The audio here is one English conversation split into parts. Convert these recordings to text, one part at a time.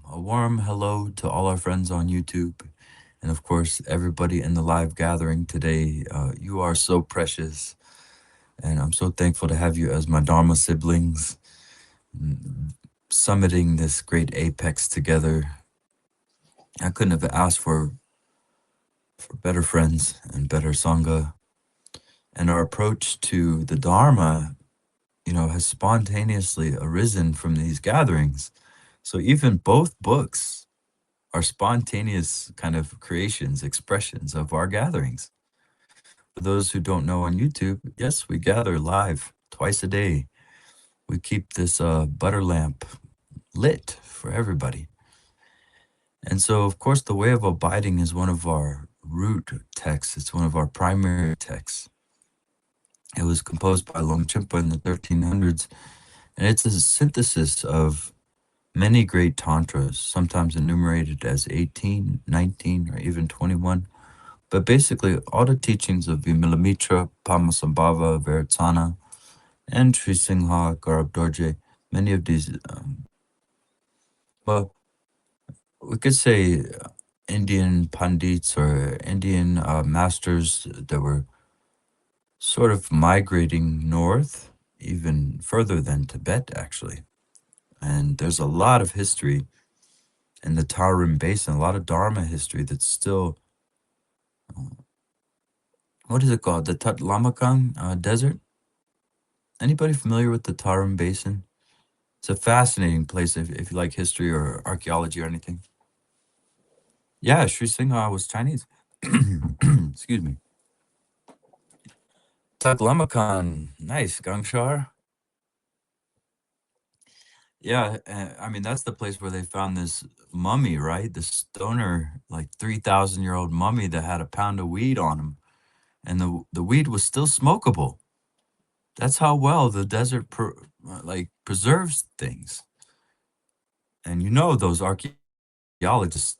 A warm hello to all our friends on YouTube, and of course, everybody in the live gathering today. You are so precious, and I'm so thankful to have you as my Dharma siblings, summiting this great apex together. I couldn't have asked for better friends and better Sangha. And our approach to the Dharma, has spontaneously arisen from these gatherings. So even both books are spontaneous kind of creations, expressions of our gatherings. For those who don't know on YouTube, yes, we gather live twice a day. We keep this butter lamp lit for everybody. And so, of course, the Way of Abiding is one of our root texts. It's one of our primary texts. It was composed by Longchen in the 1300s, and it's a synthesis of many great tantras, sometimes enumerated as 18, 19, or even 21. But basically, all the teachings of Vimalamitra, Padmasambhava, Vairotsana, and Srisingha, Garabdorje, many of these, well, we could say Indian Pandits or Indian masters that were sort of migrating north, even further than Tibet, actually. And there's a lot of history in the Tarim Basin, a lot of Dharma history that's still, what is it called? The Tatlamakan Desert? Anybody familiar with the Tarim Basin? It's a fascinating place if you like history or archaeology or anything. Yeah, Sri Singha was Chinese. Excuse me. Taklamakan, nice, Gangshar. Yeah, I mean, that's the place where they found this mummy, right? The stoner, like 3,000-year-old mummy that had a pound of weed on him. And the weed was still smokable. That's how well the desert preserves things. And those archaeologists,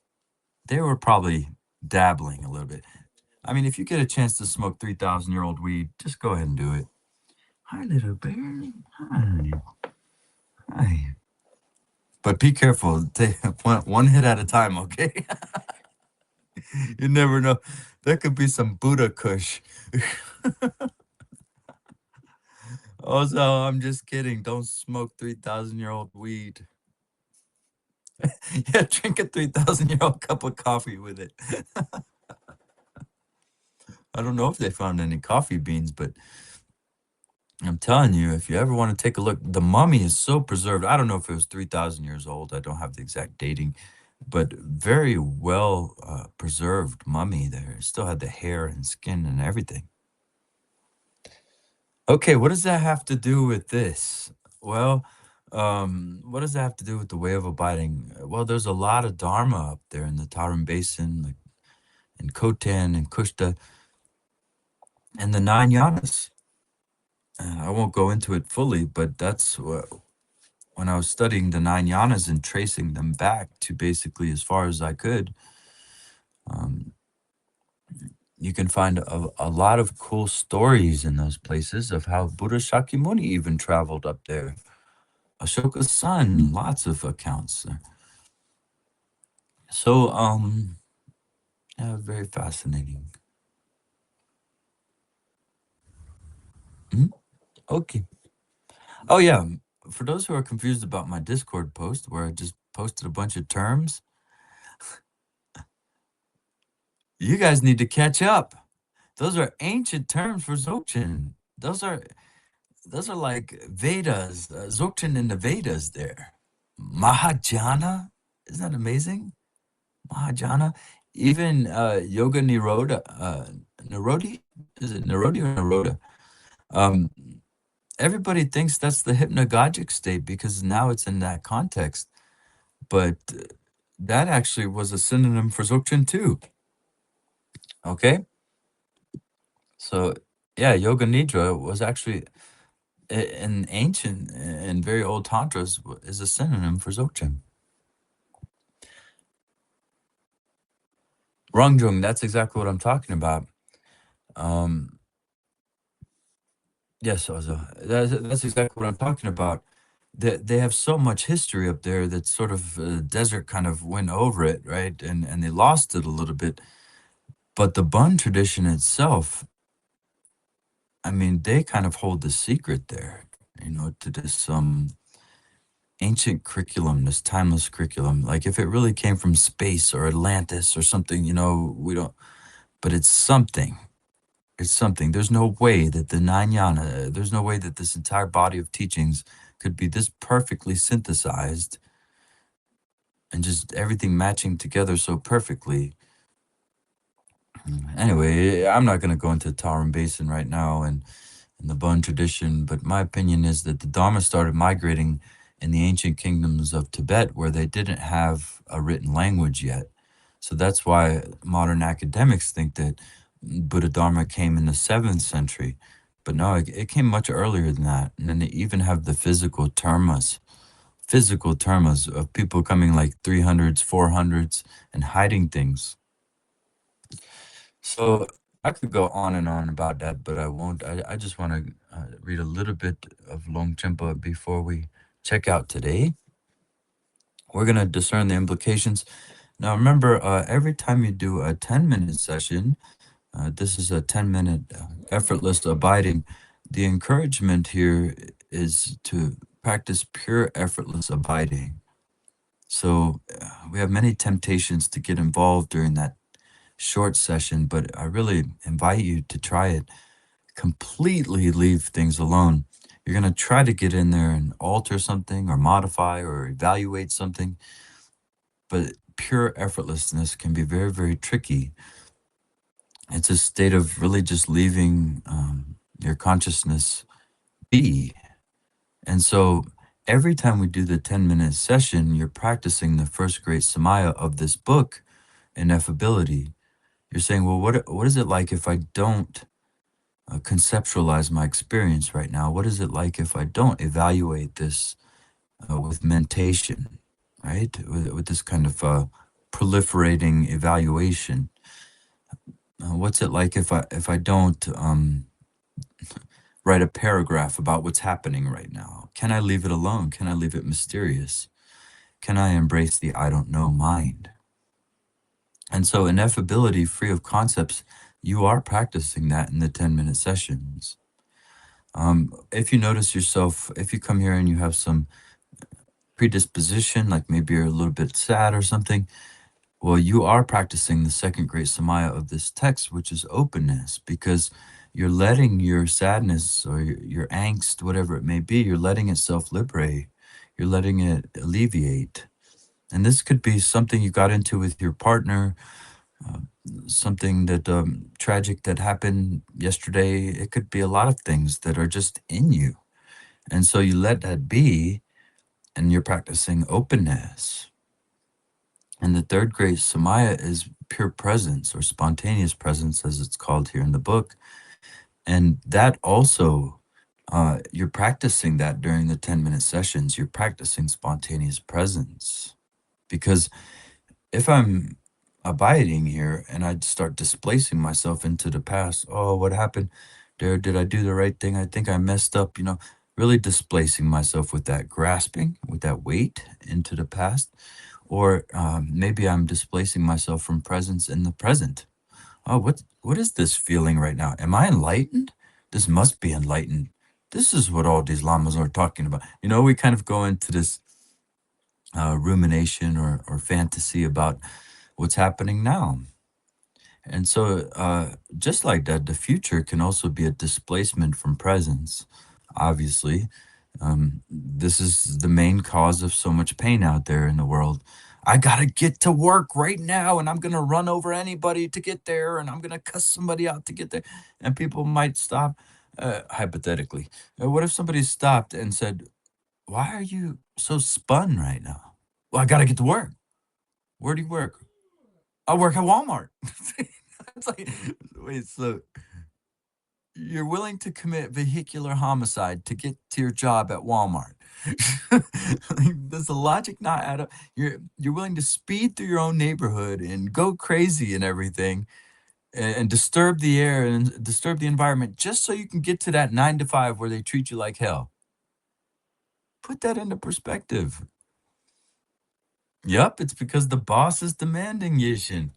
they were probably dabbling a little bit. I mean, if you get a chance to smoke 3,000-year-old weed, just go ahead and do it. Hi, little bear. Hi. Hi. But be careful. Take one hit at a time, okay? You never know. There could be some Buddha Kush. Also, I'm just kidding. Don't smoke 3,000-year-old weed. Yeah, drink a 3,000-year-old cup of coffee with it. I don't know if they found any coffee beans, but I'm telling you, if you ever want to take a look, the mummy is so preserved. I don't know if it was 3,000 years old. I don't have the exact dating, but very well preserved mummy there. It still had the hair and skin and everything. Okay, what does that have to do with this? Well, what does that have to do with the Way of Abiding? Well, there's a lot of Dharma up there in the Tarim Basin, like in Khotan and Kushta, and the nine yanas. I won't go into it fully, but that's when I was studying the nine yanas and tracing them back to basically as far as I could. You can find a lot of cool stories in those places of how Buddha Shakyamuni even traveled up there. Ashoka's son, lots of accounts. So, yeah, very fascinating. Okay. Oh, yeah. For those who are confused about my Discord post, where I just posted a bunch of terms, you guys need to catch up. Those are ancient terms for Dzogchen. Those are like Vedas, Dzogchen in the Vedas there. Mahajana, isn't that amazing? Mahajana, even Yoga Niroda, Nirodi, is it Nirodi or Niroda? Um, Everybody thinks that's the hypnagogic state because now it's in that context, but that actually was a synonym for Dzogchen too. Okay, so yeah, Yoga Nidra was actually in ancient and very old tantras is a synonym for Dzogchen. Rangjung, that's exactly what I'm talking about. Yes, also that's exactly what I'm talking about. they have so much history up there that sort of desert kind of went over it, right? And they lost it a little bit. But the Bun tradition itself, I mean, they kind of hold the secret there, to this ancient curriculum, this timeless curriculum. Like if it really came from space or Atlantis or something, we don't, but it's something. It's something. There's no way that the nine yana, there's no way that this entire body of teachings could be this perfectly synthesized and just everything matching together so perfectly. Anyway, I'm not going to go into Tarim Basin right now and the Bun tradition, but my opinion is that the Dharma started migrating in the ancient kingdoms of Tibet where they didn't have a written language yet. So that's why modern academics think that Buddha Dharma came in the 7th century. But no, it came much earlier than that. And then they even have the physical termas of people coming like 300s, 400s, and hiding things. So I could go on and on about that, but I won't. I just want to read a little bit of Longchen before we check out today. We're going to discern the implications. Now, remember, every time you do a 10-minute session, this is a 10-minute effortless abiding. The encouragement here is to practice pure effortless abiding. So we have many temptations to get involved during that short session, but I really invite you to try it. Completely leave things alone. You're going to try to get in there and alter something or modify or evaluate something, but pure effortlessness can be very, very tricky. It's a state of really just leaving your consciousness be. And so every time we do the 10-minute session, you're practicing the first great samaya of this book, Ineffability. You're saying, well, what is it like if I don't conceptualize my experience right now? What is it like if I don't evaluate this with mentation, right? With this kind of proliferating evaluation. What's it like if I don't write a paragraph about what's happening right now? Can I leave it alone? Can I leave it mysterious? Can I embrace the I don't know mind? And so ineffability, free of concepts, you are practicing that in the 10-minute sessions. If you notice yourself, if you come here and you have some predisposition, like maybe you're a little bit sad or something, well, you are practicing the second great samaya of this text, which is openness, because you're letting your sadness or your angst, whatever it may be, you're letting it self-liberate. You're letting it alleviate. And this could be something you got into with your partner, something that tragic that happened yesterday. It could be a lot of things that are just in you. And so you let that be, and you're practicing openness. And the third great samaya is pure presence, or spontaneous presence, as it's called here in the book. And that also, you're practicing that during the 10-minute sessions. You're practicing spontaneous presence. Because if I'm abiding here and I start displacing myself into the past, oh, what happened there? Did I do the right thing? I think I messed up, really displacing myself with that grasping, with that weight into the past. Or maybe I'm displacing myself from presence in the present. Oh, what is this feeling right now? Am I enlightened? This must be enlightened. This is what all these lamas are talking about. We kind of go into this rumination or fantasy about what's happening now. And so just like that, the future can also be a displacement from presence, obviously. This is the main cause of so much pain out there in the world. I gotta get to work right now, and I'm gonna run over anybody to get there, and I'm gonna cuss somebody out to get there. And people might stop, hypothetically. What if somebody stopped and said, why are you so spun right now? Well, I gotta get to work. Where do you work? I work at Walmart. It's like, wait, so you're willing to commit vehicular homicide to get to your job at Walmart? Like, does the logic not add up? You're willing to speed through your own neighborhood and go crazy and everything, and disturb the air and disturb the environment just so you can get to that 9 to 5 where they treat you like hell. Put that into perspective. Yup, it's because the boss is demanding, Yishin.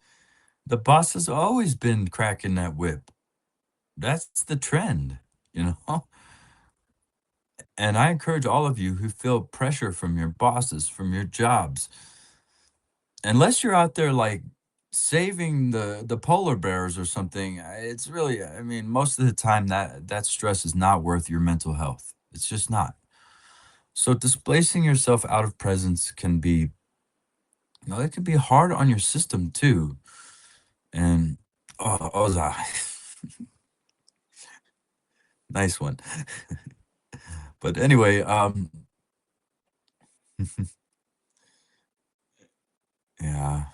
The boss has always been cracking that whip. That's the trend, you know? And I encourage all of you who feel pressure from your bosses, from your jobs, unless you're out there like saving the polar bears or something, it's really, I mean, most of the time that stress is not worth your mental health. It's just not. So displacing yourself out of presence can be, it can be hard on your system too. And Oza, nice one. But anyway, yeah,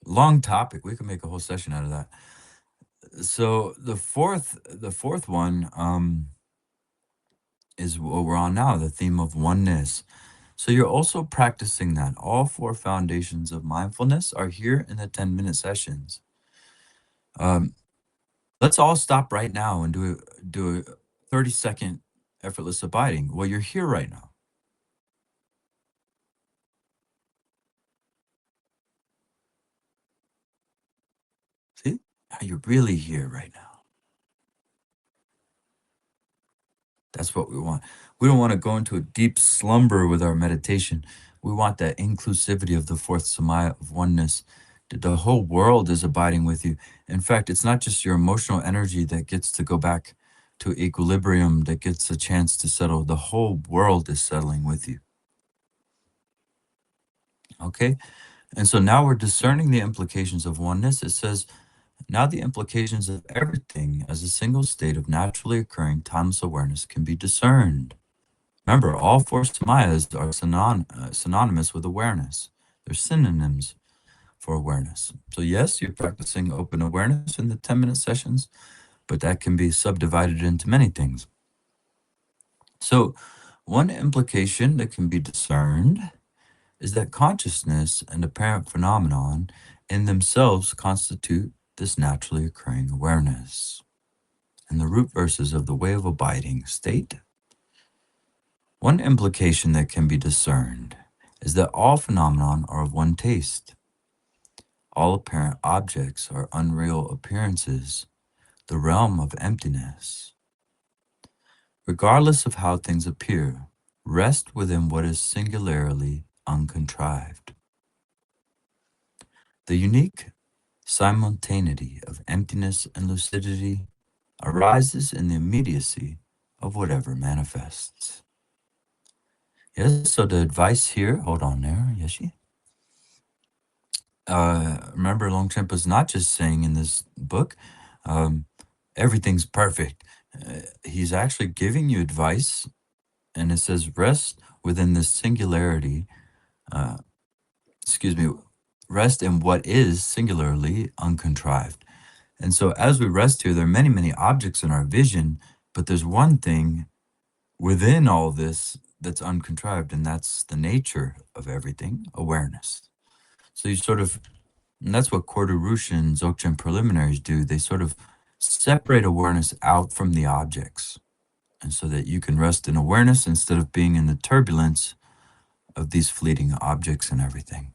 long topic. We could make a whole session out of that. So the fourth one is what we're on now, the theme of oneness. So you're also practicing that. All four foundations of mindfulness are here in the 10-minute sessions. Let's all stop right now and do a 30-second effortless abiding. Well, you're here right now. See? You're really here right now. That's what we want. We don't want to go into a deep slumber with our meditation. We want that inclusivity of the fourth samaya of oneness. That the whole world is abiding with you. In fact, it's not just your emotional energy that gets to go back to equilibrium, that gets a chance to settle. The whole world is settling with you. Okay? And so now we're discerning the implications of oneness. It says, now the implications of everything as a single state of naturally occurring timeless awareness can be discerned. Remember, all four samayas are synonymous with awareness. They're synonyms for awareness. So yes, you're practicing open awareness in the 10-minute sessions, but that can be subdivided into many things. So one implication that can be discerned is that consciousness and apparent phenomenon in themselves constitute this naturally occurring awareness. And the root verses of the Way of Abiding state, one implication that can be discerned is that all phenomena are of one taste. All apparent objects are unreal appearances, the realm of emptiness. Regardless of how things appear, rest within what is singularly uncontrived. The unique simultaneity of emptiness and lucidity arises in the immediacy of whatever manifests. Yes, so the advice here, hold on there, Yeshe. Remember, Longchen is not just saying in this book, everything's perfect. He's actually giving you advice, and it says, rest within this singularity, rest in what is singularly uncontrived. And so as we rest here, there are many, many objects in our vision, but there's one thing within all this that's uncontrived, and that's the nature of everything, awareness. So you sort of, and that's what Kordu and Dzogchen preliminaries do. They sort of separate awareness out from the objects, and so that you can rest in awareness instead of being in the turbulence of these fleeting objects and everything.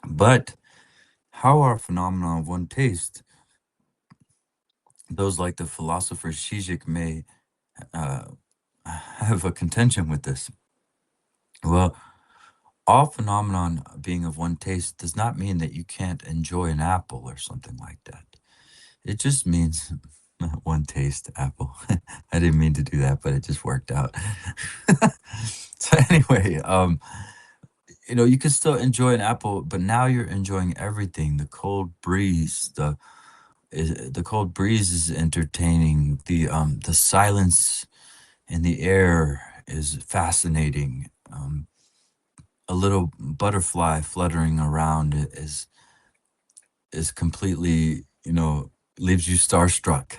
But how are phenomena of one taste? Those like the philosopher Zizek may have a contention with this. Well, all phenomenon being of one taste does not mean that you can't enjoy an apple or something like that. It just means one taste apple. I didn't mean to do that, but it just worked out. So anyway, you can still enjoy an apple, but now you're enjoying everything. The cold breeze, the cold breeze is entertaining. The silence in the air is fascinating. A little butterfly fluttering around is completely, leaves you starstruck.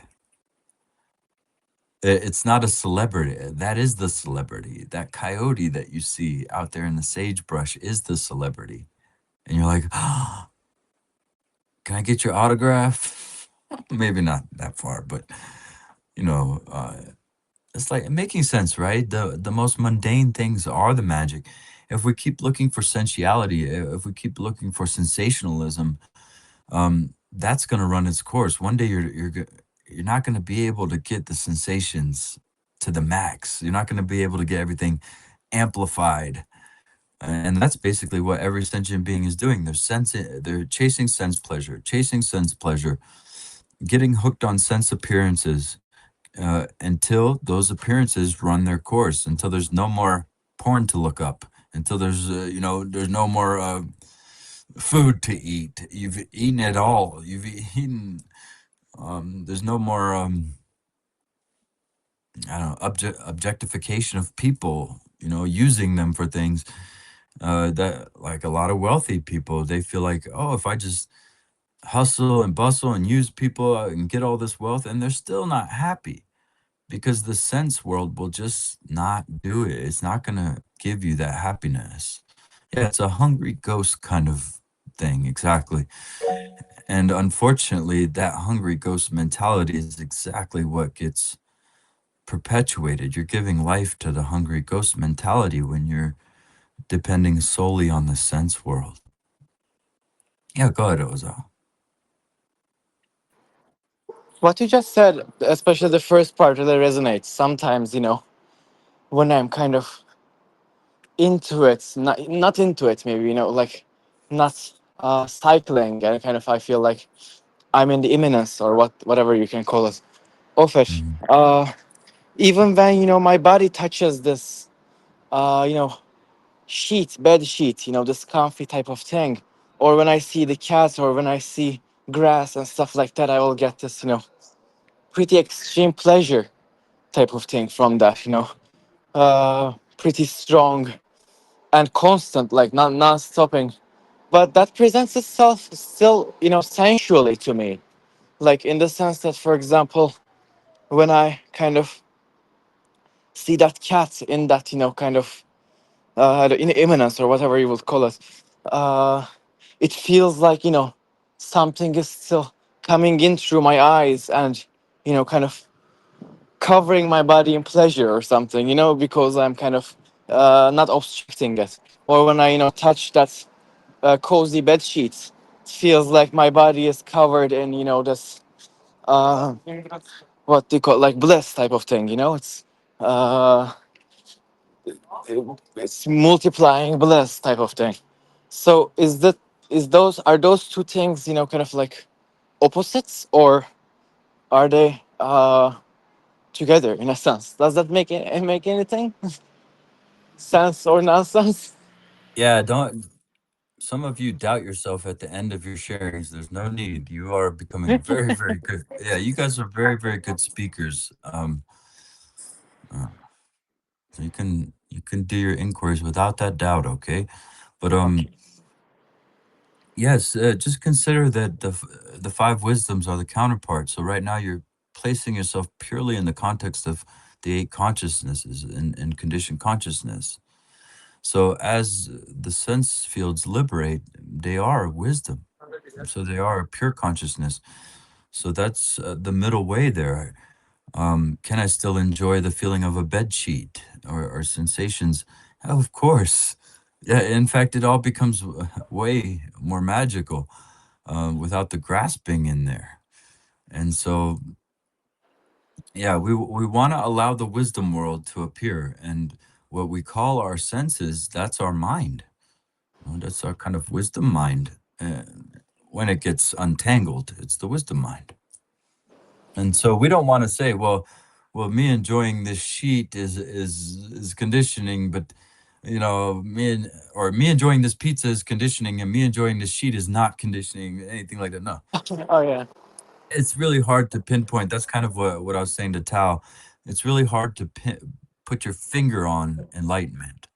It's not a celebrity. That is the celebrity. That coyote that you see out there in the sagebrush is the celebrity. And you're like, oh, can I get your autograph? Maybe not that far, but, it's like making sense, right? The most mundane things are the magic. If we keep looking for sensuality, if we keep looking for sensationalism, that's going to run its course. One day you're not going to be able to get the sensations to the max. You're not going to be able to get everything amplified. And that's basically what every sentient being is doing. They're chasing sense pleasure, getting hooked on sense appearances, until those appearances run their course, until there's no more porn to look up, until there's no more food to eat. You've eaten it all. You've eaten. There's no more I don't know, objectification of people. Using them for things. That like a lot of wealthy people, they feel like, oh, if I just hustle and bustle and use people and get all this wealth, and they're still not happy because the sense world will just not do it. It's not going to give you that happiness. Yeah, it's a hungry ghost kind of thing, exactly. And unfortunately, that hungry ghost mentality is exactly what gets perpetuated. You're giving life to the hungry ghost mentality when you're depending solely on the sense world. Yeah, go ahead, Oza. What you just said, especially the first part, really resonates. Sometimes, when I'm kind of into it, not into it, maybe, like not cycling, and kind of I feel like I'm in the imminence or whatever you can call it of it. Mhm. Even when my body touches this, bed sheet, this comfy type of thing, or when I see the cats, or when I see grass and stuff like that, I will get this, pretty extreme pleasure type of thing from that, pretty strong and constant, like not non-stopping. But that presents itself still, sensually to me, like in the sense that, for example, when I kind of see that cat in that, kind of in imminence or whatever you would call it, uh, it feels like something is still coming in through my eyes and kind of covering my body in pleasure or something, because I'm kind of not obstructing it. Or when I touch that cozy bed sheets, it feels like my body is covered in this uh, what do you call, like, bliss type of thing. Uh, it's multiplying bliss type of thing. So are those two things kind of like opposites, or are they together in a sense? Does that make anything sense or nonsense? Yeah, don't. Some of you doubt yourself at the end of your sharings. There's no need. You are becoming very, very good. Yeah, you guys are very, very good speakers. Uh, so you can do your inquiries without that doubt. Okay, but Okay. yes, just consider that the five wisdoms are the counterpart. So right now you're placing yourself purely in the context of the eight consciousnesses and conditioned consciousness. So as the sense fields liberate, they are wisdom. So they are pure consciousness. So that's the middle way there. Can I still enjoy the feeling of a bed sheet or sensations? Of course. Yeah, in fact, it all becomes way more magical without the grasping in there. And so, yeah, we want to allow the wisdom world to appear. And what we call our senses, that's our mind. That's our kind of wisdom mind. When it gets untangled, it's the wisdom mind. And so we don't want to say, well, me enjoying this sheet is conditioning, but me enjoying this pizza is conditioning, and me enjoying this sheet is not conditioning, anything like that. No, Oh yeah. it's really hard to pinpoint. That's kind of what I was saying to Tao. It's really hard to put your finger on enlightenment.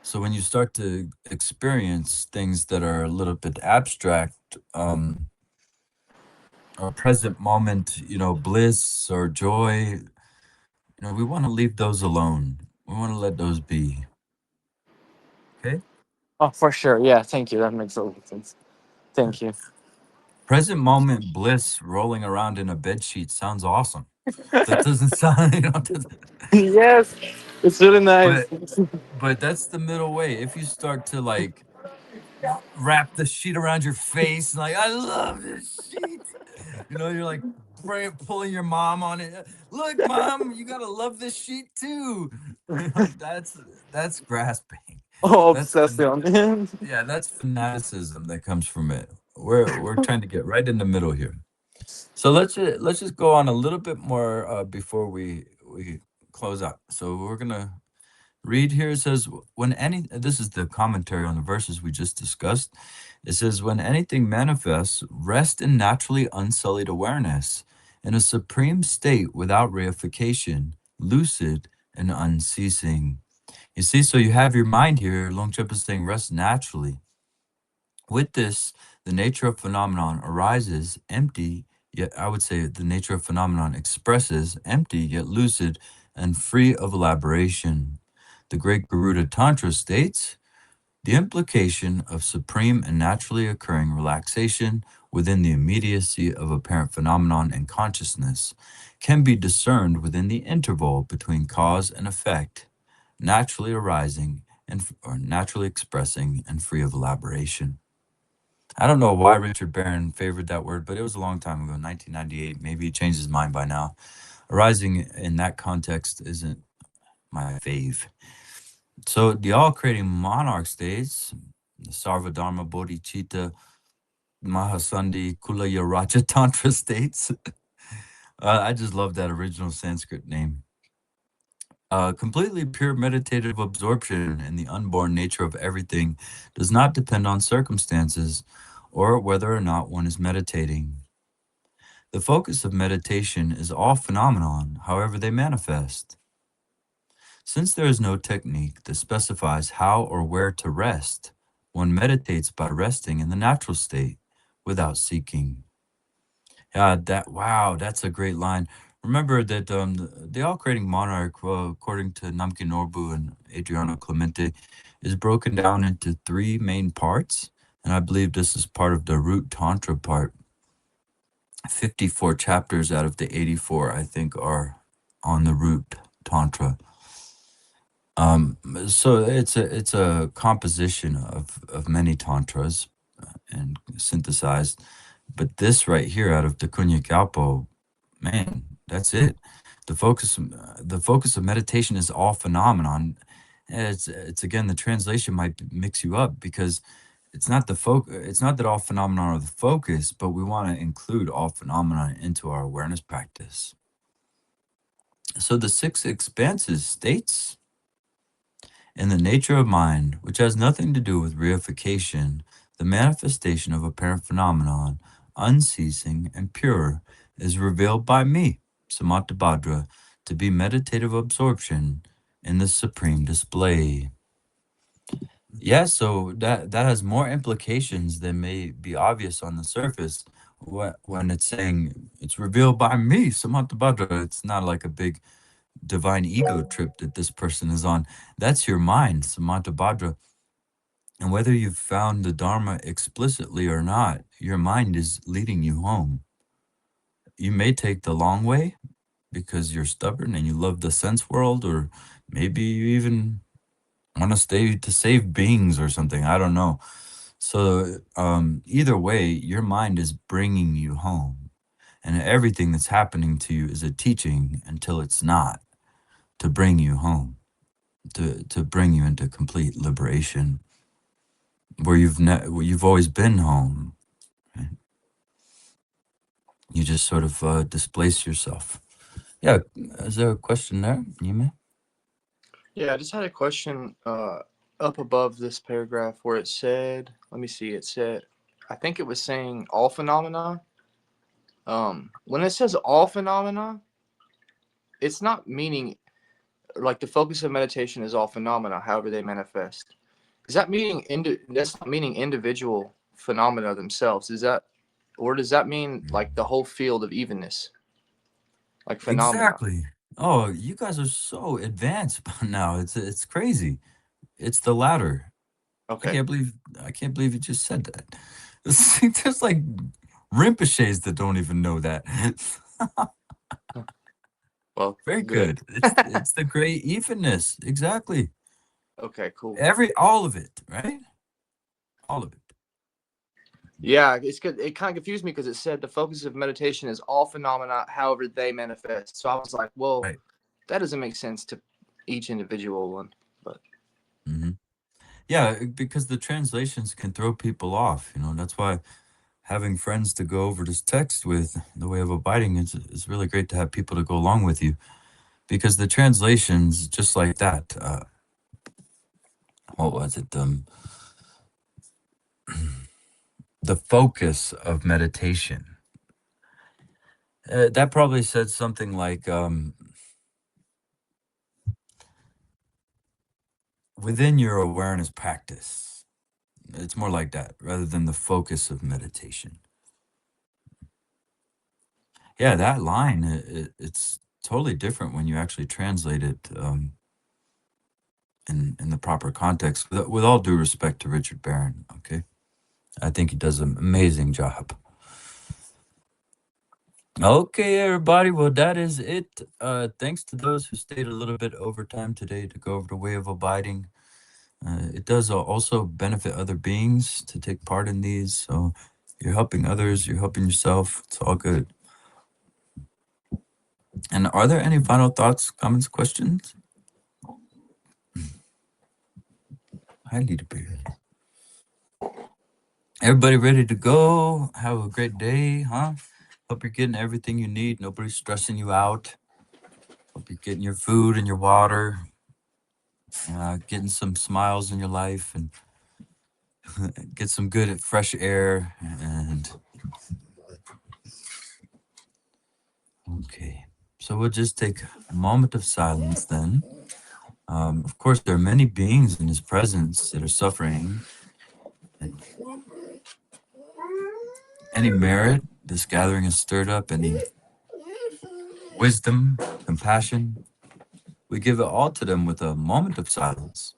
So when you start to experience things that are a little bit abstract, or present moment, bliss or joy, we want to leave those alone. We want to let those be. Okay. Oh, for sure. Yeah. Thank you. That makes a lot of sense. Thank you. Present moment bliss rolling around in a bed sheet sounds awesome. That doesn't sound, Yes, it's really nice. but that's the middle way. If you start to like wrap the sheet around your face and like, I love this sheet. You're like pulling your mom on it. Look, mom, you gotta love this sheet too. That's grasping. Oh, That's obsession. yeah, that's fanaticism that comes from it. We're trying to get right in the middle here. So let's just go on a little bit more before we close out. So we're gonna read here. It says, when any, this is the commentary on the verses we just discussed. It says, when anything manifests, rest in naturally unsullied awareness, in a supreme state without reification, lucid and unceasing. You see, so you have your mind here. Longchen is saying, rest naturally. With this, the nature of phenomenon arises empty, yet I would say the nature of phenomenon expresses empty, yet lucid and free of elaboration. The great Garuda Tantra states, the implication of supreme and naturally occurring relaxation within the immediacy of apparent phenomenon and consciousness can be discerned within the interval between cause and effect, naturally arising and or naturally expressing and free of elaboration. I don't know why Richard Barron favored that word, but it was a long time ago, 1998. Maybe he changed his mind by now. Arising in that context isn't my fave. So the all creating monarch states, the Sarvadharma Bodhicitta Mahasandhi Kulaya Raja Tantra states. I just love that original Sanskrit name. Completely pure meditative absorption in the unborn nature of everything does not depend on circumstances or whether or not one is meditating. The focus of meditation is all phenomenon, however they manifest. Since there is no technique that specifies how or where to rest, one meditates by resting in the natural state without seeking. Yeah, wow, that's a great line. Remember that the all creating monarch, according to Namki Norbu and Adriano Clemente, is broken down into three main parts. And I believe this is part of the root tantra part. 54 chapters out of the 84, I think, are on the root tantra. So it's a composition of many tantras and synthesized, but this right here out of the Kunya Kalpo, man, that's it. The focus of meditation is all phenomenon. It's again, the translation might mix you up because it's not that all phenomena are the focus, but we want to include all phenomena into our awareness practice. So the six expanses states, in the nature of mind, which has nothing to do with reification, the manifestation of apparent phenomenon, unceasing and pure, is revealed by me, Samattabhadra, to be meditative absorption in the supreme display. Yeah, so that has more implications than may be obvious on the surface. When it's saying it's revealed by me, Samattabhadra, it's not like a big divine ego trip that this person is on. That's your mind, Samattabhadra. And whether you've found the Dharma explicitly or not, your mind is leading you home. You may take the long way because you're stubborn and you love the sense world, or maybe you even want to stay to save beings or something. I don't know. So either way, your mind is bringing you home. And everything that's happening to you is a teaching until it's not, to bring you home, to bring you into complete liberation, where where you've always been home. Right? You just sort of displace yourself. Yeah, is there a question there, Nyima? Yeah, I just had a question up above this paragraph where it said, let me see, it said, I think it was saying all phenomena. When it says all phenomena, it's not meaning like the focus of meditation is all phenomena, however they manifest. Is that meaning that's not meaning individual phenomena themselves? Is that, or does that mean like the whole field of evenness, like phenomena? Exactly. Oh, you guys are so advanced now. It's crazy. It's the latter. I Okay. can't believe I can't believe you just said that. There's like Rinpoches that don't even know that. Well, Very good. It's the great evenness. Exactly. Okay, cool. All of it, right? All of it. Yeah, it's good. It kind of confused me because it said the focus of meditation is all phenomena, however they manifest. So I was like, well, Right. that doesn't make sense to each individual one. But yeah, because the translations can throw people off. That's why having friends to go over this text with, the way of abiding, is really great to have people to go along with you, because the translations, just like that. What was it? The focus of meditation. That probably said something like, within your awareness practice. It's more like that rather than the focus of meditation. Yeah, that line, it's totally different when you actually translate it in the proper context. With all due respect to Richard Barron, okay? I think he does an amazing job. Okay, everybody. Well, that is it. Thanks to those who stayed a little bit over time today to go over the way of abiding. It does also benefit other beings to take part in these. So you're helping others, you're helping yourself. It's all good. And are there any final thoughts, comments, questions? I need a beer. Everybody ready to go? Have a great day, huh? Hope you're getting everything you need. Nobody's stressing you out. Hope you're getting your food and your water. Getting some smiles in your life, and get some good fresh air. And okay, so we'll just take a moment of silence then. Of course, there are many beings in his presence that are suffering. And any merit this gathering has stirred up, any wisdom, compassion, we give it all to them with a moment of silence.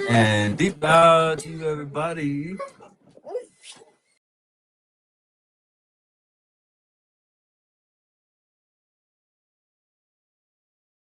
And deep bow to everybody.